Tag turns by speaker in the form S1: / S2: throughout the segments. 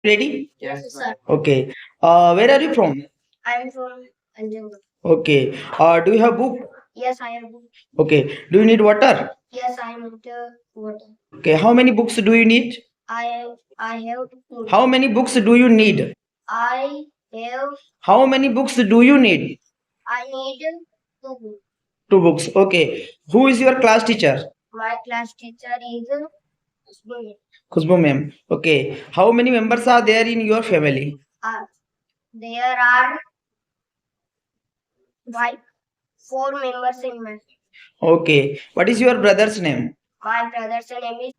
S1: Ready?
S2: Yes, sir.
S1: Okay. Where are you from?
S2: I am from Anjana.
S1: Okay. Do you have book?
S2: Yes, I have book.
S1: Okay. Do you need water?
S2: Yes, I am into water.
S1: Okay. How many books do you need?
S2: I have two.
S1: How many books do you need?
S2: I have
S1: How many books do you need?
S2: I need two books.
S1: Two books. Okay. Who is your class teacher?
S2: My class teacher is Suru.
S1: Khushbu ma'am. Okay. How many members are there in your family?
S2: There are five, four members in my.
S1: Okay. What is your brother's name?
S2: My brother's name is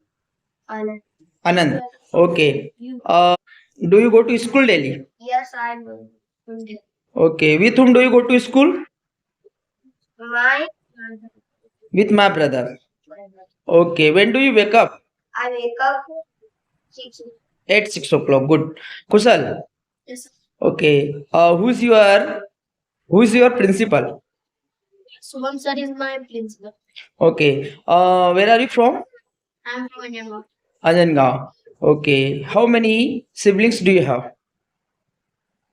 S2: Anand.
S1: Anand. Okay. Do you go to school daily?
S2: Yes, I am going.
S1: Okay. With whom do you go to school?
S2: My
S1: With my brother. Okay. When do you wake up?
S2: I wake up 6.
S1: At 6 o'clock. Good. Kushal.
S2: Yes, sir.
S1: Okay. Who's your principal?
S2: Subham sir is my principal.
S1: Okay. Where are you from?
S2: I am from Anjana.
S1: Anjangaon. Okay. How many siblings do you have?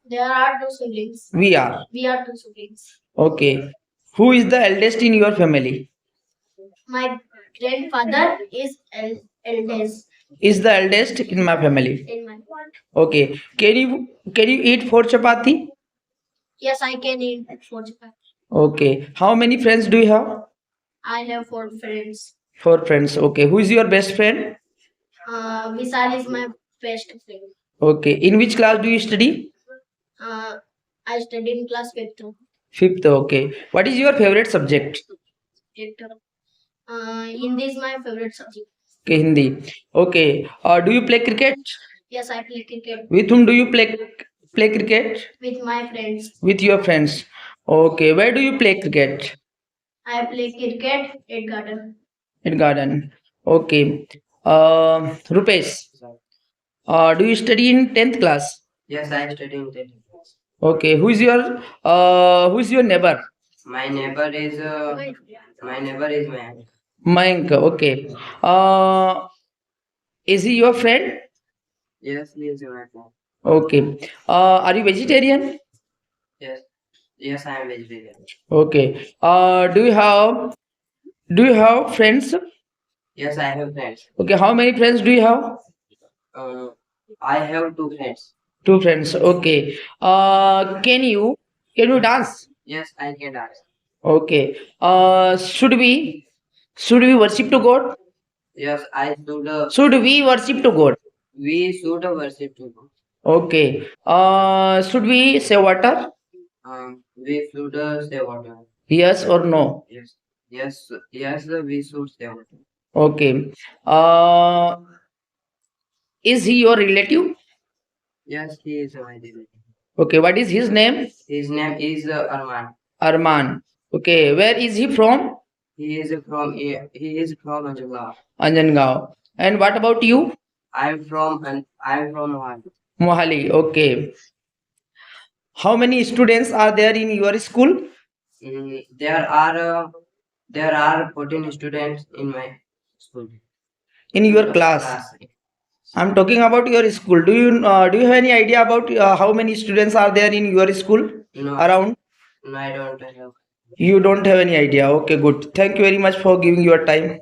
S2: There are two siblings.
S1: We are.
S2: We are two siblings.
S1: Okay. Who is the eldest in your family?
S2: My grandfather is eldest
S1: Is the eldest in my family.
S2: in my.
S1: Okay. Can you eat 4 chapati?
S2: Yes, I can eat 45.
S1: Okay. How many friends do you have?
S2: I have 4 friends.
S1: 4 friends. Okay. Who is your best friend?
S2: Vishal is my best friend.
S1: Okay. In which class do you study?
S2: I study in class 5th.
S1: Fifth. Okay. What is your favorite subject?
S2: Hindi is my favorite subject.
S1: Okay, Hindi. Okay. Do you play cricket?
S2: Yes, I play cricket
S1: With whom do you play cricket?
S2: with my friends.
S1: With your friends. Okay. Where do you play cricket?
S2: I play cricket at garden.
S1: In garden. Okay. Rupesh. Do you study in 10th class?
S3: Yes, I study in 10th class.
S1: Okay. Who's your neighbor?
S3: My neighbor is Mayank.
S1: Mayank. Okay. Is he your friend?
S3: Yes, he is my friend.
S1: Okay. Are you vegetarian?
S3: Yes, yes, I am vegetarian.
S1: Okay. Do you have friends?
S3: Yes, I have friends.
S1: Okay. How many friends do you have?
S3: Uh, I have two friends.
S1: 2 friends. Okay. Can you dance?
S3: Yes, I can dance.
S1: Okay. Should we worship to God?
S3: Yes, I should.
S1: Should we worship to God?
S3: We should worship to God.
S1: Okay. Should we say water?
S3: We should say water.
S1: Yes or no?
S3: Yes, yes, yes. We should say water.
S1: Okay. Uh, is he your relative?
S3: Yes, he is my relative.
S1: Okay. What is his name?
S3: His name is Arman.
S1: Arman. Okay. Where is he from?
S3: He is from Anjala.
S1: Anjangaon. And what about you?
S3: I'm from Mohali.
S1: Mohali. Okay. How many students are there in your school?
S3: There are 14 students in my school.
S1: In your class? I'm talking about your school. Do you have any idea about how many students are there in your school?
S3: No,
S1: Around?
S3: no, I don't have.
S1: You don't have any idea. Okay, good. Thank you very much for giving your time.